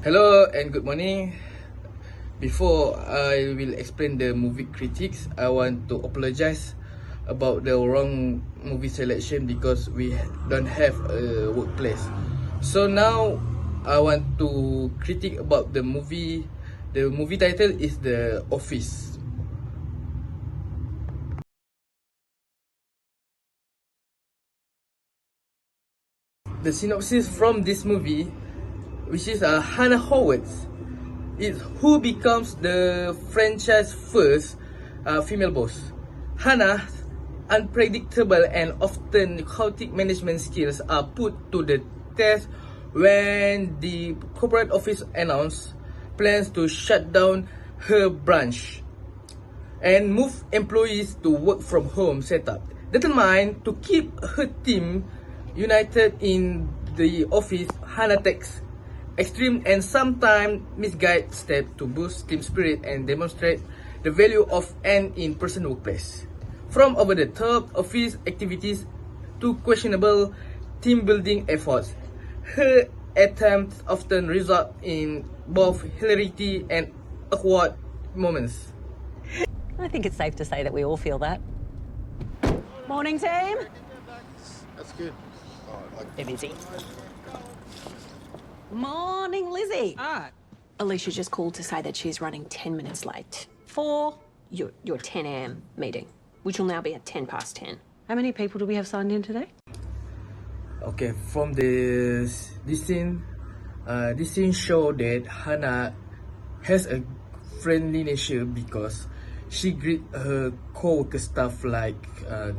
Hello and good morning. Before I will explain the movie Critics, I want to apologize about the wrong movie selection because we don't have a workplace. So now I want to critique about the movie. The movie title is The Office. The synopsis from this movie, which is Hannah Howard, is who becomes the franchise's first female boss. Hannah's unpredictable and often chaotic management skills are put to the test when the corporate office announced plans to shut down her branch and move employees to work from home setup. Determined to keep her team united in the office, Hannah takes extreme and sometimes misguided steps to boost team spirit and demonstrate the value of an in-person workplace. From over-the-top office activities to questionable team-building efforts, her attempts often result in both hilarity and awkward moments. I think it's safe to say that we all feel that. Morning, team. That's good. They're busy. Morning, Lizzie. Alicia just called to say that she's running 10 minutes late for your 10 a.m. meeting, which will now be at 10 past 10. How many people do we have signed in today? Okay, from this scene show that Hannah has a friendly nature because she greet her co-worker staff like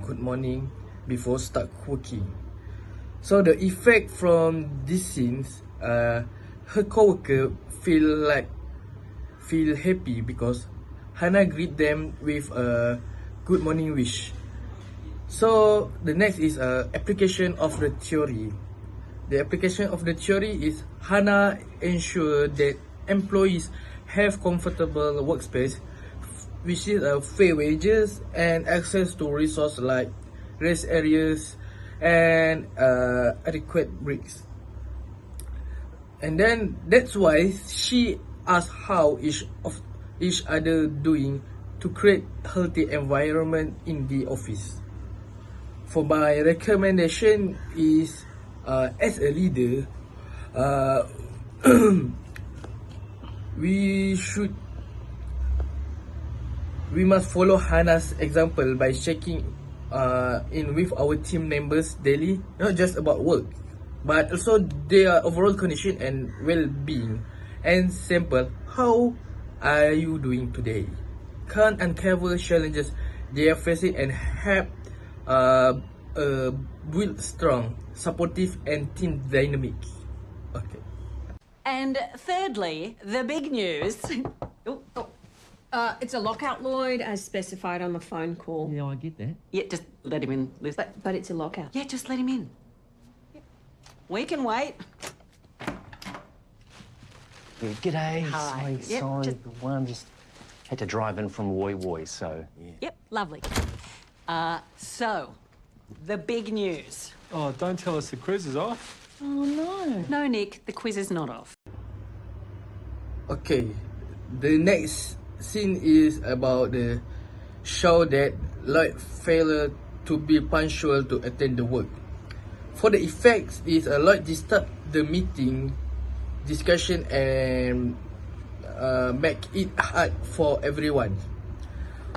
good morning before start working. So the effect from these scenes, her co-worker feel happy because Hannah greet them with a good morning wish. So the next is application of the theory. The application of the theory is Hannah ensure that employees have comfortable workspace, which is fair wages and access to resources like rest areas and adequate breaks. And then that's why she asks how each other doing to create healthy environment in the office. For my recommendation is as a leader, we must follow Hannah's example by checking in with our team members daily, not just about work, but also their overall condition and well-being. And simple, how are you doing today? Can uncover challenges they are facing and help build strong, supportive, and team dynamic. Okay. And thirdly, the big news. It's a lockout, Lloyd, as specified on the phone call. Yeah, I get that. Yeah, just let him in, Liz. But it's a lockout. Yeah, just let him in. We can wait. Yeah, g'day. Hi. Yep, Sorry, just- just had to drive in from Woy Woy, so yeah. Yep, lovely. So, the big news. Oh, don't tell us the quiz is off. Oh, no. No, Nick, the quiz is not off. Okay. The next scene is about the show that Lloyd failed to be punctual to attend the work. For the effects is Lloyd disturb the meeting discussion and make it hard for everyone.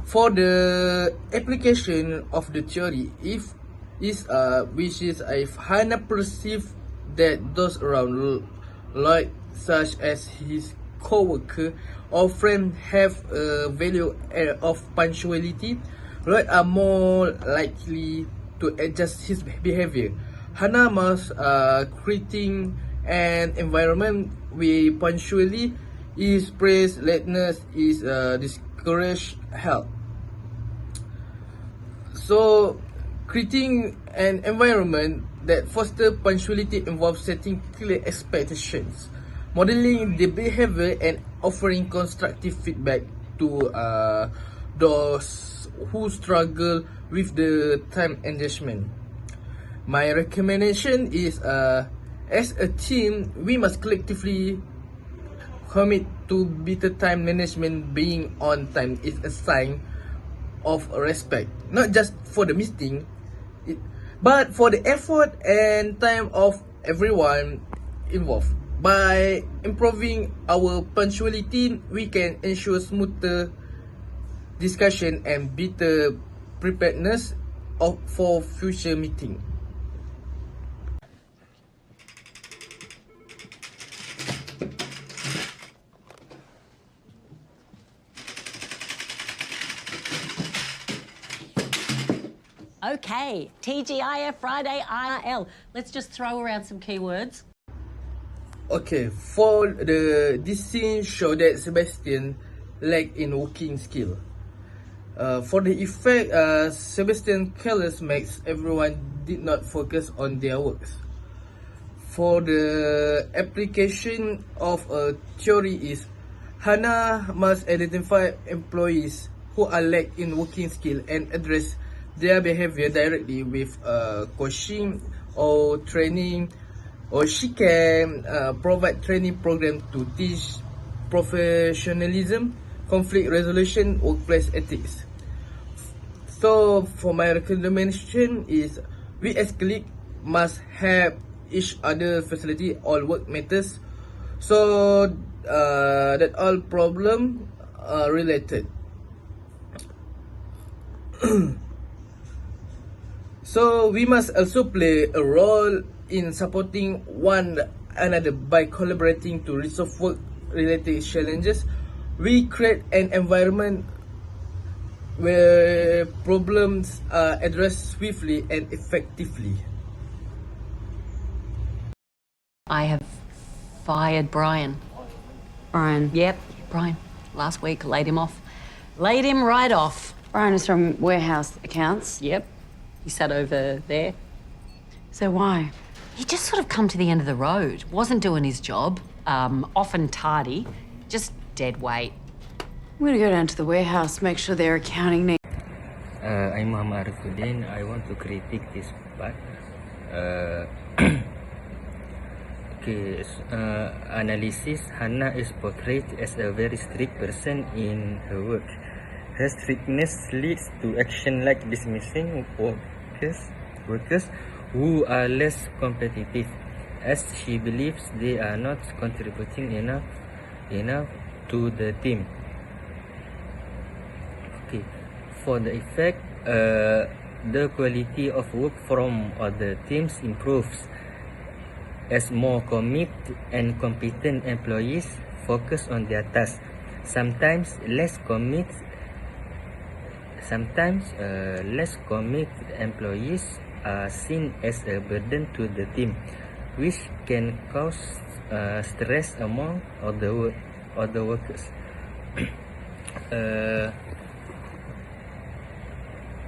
For the application of the theory, which is if Hannah perceives that those around Lloyd, such as his co-worker or friend, have a value of punctuality, Lloyd are more likely to adjust his behavior. Hannah must creating an environment where punctuality is praised, lateness is discouraged, help. So, creating an environment that fosters punctuality involves setting clear expectations, modeling the behavior, and offering constructive feedback to those who struggle with the time adjustment. My recommendation is As a team, we must collectively commit to better time management. Being on time is a sign of respect, not just for the meeting, but for the effort and time of everyone involved. By improving our punctuality, we can ensure smoother discussion and better preparedness for future meetings. Okay, TGIF Friday IRL. Let's just throw around some keywords. Okay, this scene show that Sebastian lack in working skill. For the effect, Sebastian careless makes everyone did not focus on their works. For the application of a theory is, Hannah must identify employees who are lack in working skill and address their behavior directly with coaching or training, or she can provide training program to teach professionalism, conflict resolution, workplace ethics. So for my recommendation is, we as colleagues must help each other facilitate all work matters, so that all problem related. So we must also play a role in supporting one another by collaborating to resolve work-related challenges. We create an environment where problems are addressed swiftly and effectively. I have fired Brian. Brian. Yep, Brian. Last week, laid him off. Laid him right off. Brian is from warehouse accounts. Yep. He sat over there. So why? He just sort of come to the end of the road. Wasn't doing his job. Often tardy. Just dead weight. I'm gonna go down to the warehouse, make sure their accounting needs. I'm Muhammad Arifuddin. I want to critique this part. Analysis. Hannah is portrayed as a very strict person in her work. Her strictness leads to action like dismissing workers who are less competitive, as she believes they are not contributing enough to the team. Okay, for the effect, the quality of work from other teams improves as more committed and competent employees focus on their tasks. Sometimes less committed employees are seen as a burden to the team, which can cause stress among other workers.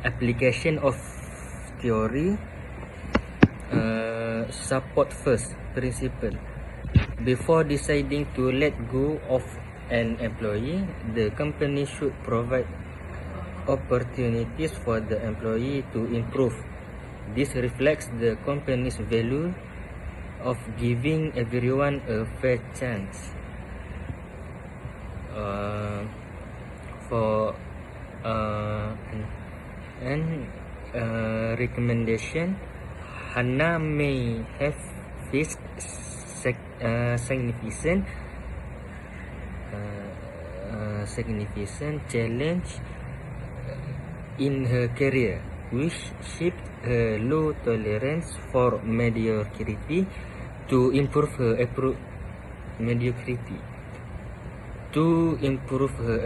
Application of theory. Support first principle. Before deciding to let go of an employee, the company should provide opportunities for the employee to improve. This reflects the company's value of giving everyone a fair chance. Recommendation. Hannah may have faced significant challenge in her career, which shaped her low tolerance for mediocrity. To improve her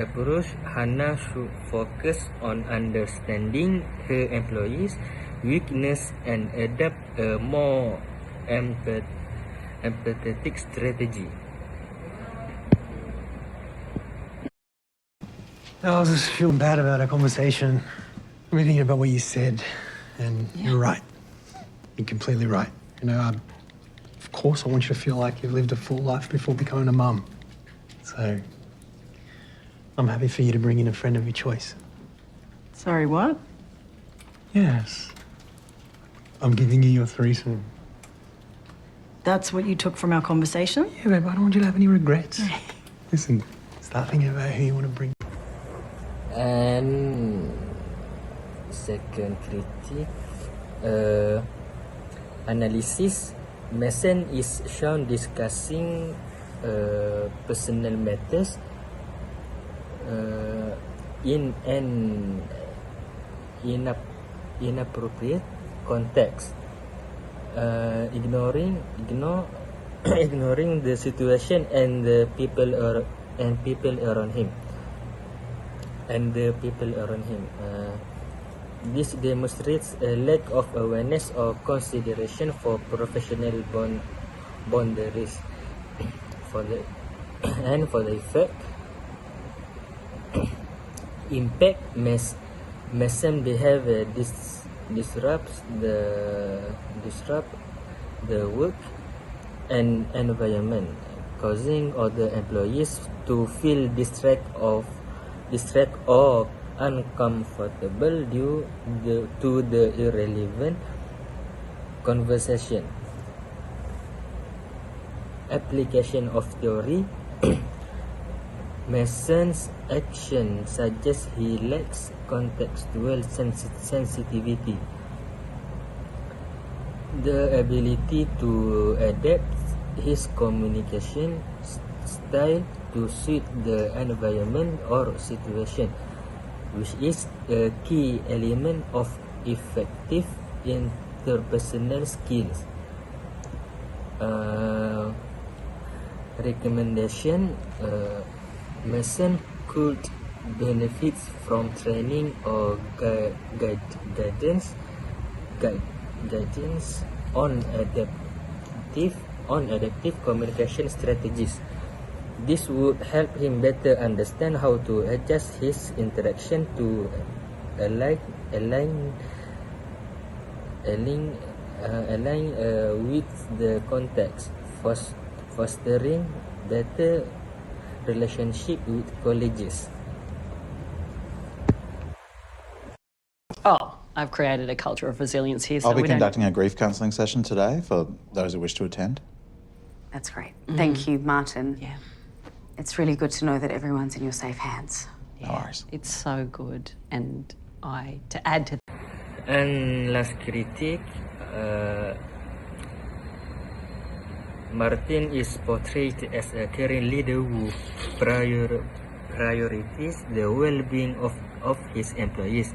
approach, Hannah should focus on understanding her employees' weakness and adopt a more empathetic strategy. I was just feeling bad about our conversation. I'm thinking about what you said, and you're right. You're completely right. You know, of course I want you to feel like you've lived a full life before becoming a mum. So, I'm happy for you to bring in a friend of your choice. Sorry, what? Yes. I'm giving you your threesome. That's what you took from our conversation? Yeah, babe, I don't want you to have any regrets. Listen, start thinking about who you want to bring. And second critique, analysis. Mason is shown discussing personal matters in an inappropriate context, ignoring the situation and the people around him. This demonstrates a lack of awareness or consideration for professional boundaries. For the effect, impact, Mason behavior disrupts the work and environment, causing other employees to feel distracted or uncomfortable due to the irrelevant conversation. Application of theory. Mason's action suggests he lacks contextual sensitivity, the ability to adapt his communication style to suit the environment or situation, which is a key element of effective interpersonal skills. Recommendation. Mason could benefit from training or guidance on adaptive communication strategies. This would help him better understand how to adjust his interaction to align with the context, fostering better relationship with colleagues. Oh, I've created a culture of resilience here. So I'll be we don't- conducting a grief counselling session today for those who wish to attend. That's great. Thank you, Martin. Yeah. It's really good to know that everyone's in your safe hands. No worries. It's so good. And to add to And last critique, Martin is portrayed as a caring leader who prioritizes the well-being of his employees.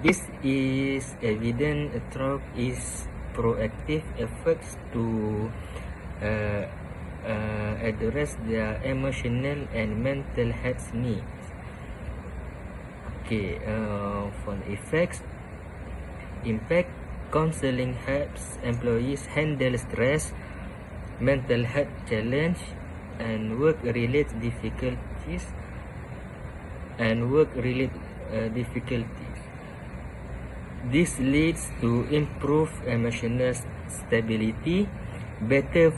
This is evident through his proactive efforts to address their emotional and mental health needs. Okay, for the effects, impact. Counseling helps employees handle stress, mental health challenge, and work-related difficulties. This leads to improved emotional stability, better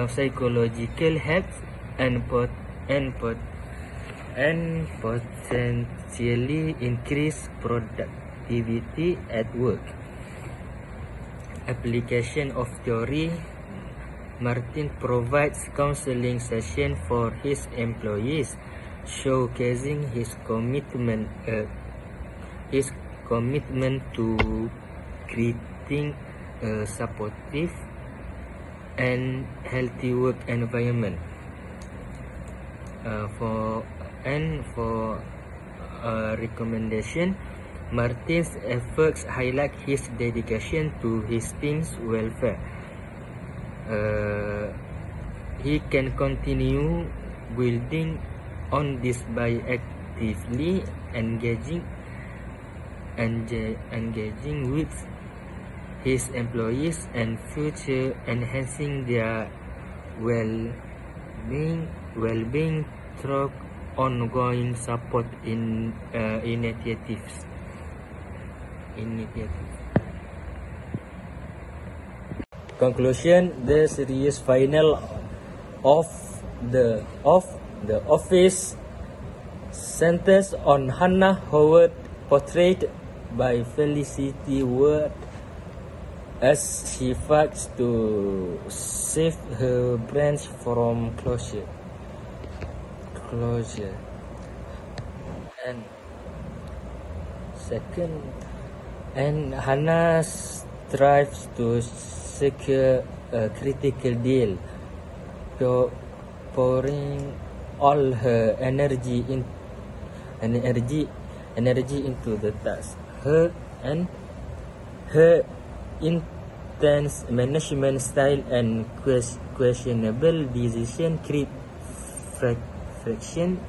psychological health, and potentially increase productivity at work. Application of theory. Martin provides counseling sessions for his employees, showcasing his commitment to creating a supportive and healthy work environment. For recommendation, Martin's efforts highlight his dedication to his team's welfare. He can continue building on this by actively engaging with his employees and future enhancing their well-being through ongoing support initiatives. Conclusion: the series final of the Office centers on Hannah Howard, portrayed by Felicity Ward as she fights to save her branch from closure. And second, and Hannah strives to secure a critical deal, pouring all her energy into the task. Her intense management style and questionable decision create friction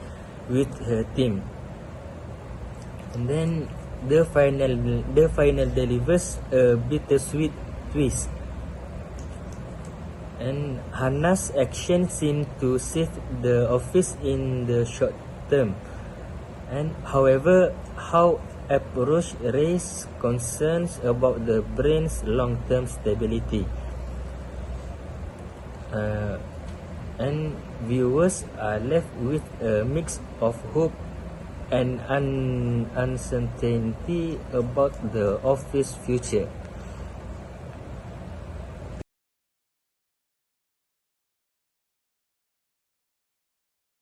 with her team. And then the final delivers a bittersweet twist. And Hannah's action seemed to save the office in the short term. And however, how approach raised concerns about the brain's long-term stability. And viewers are left with a mix of hope and uncertainty about the office future.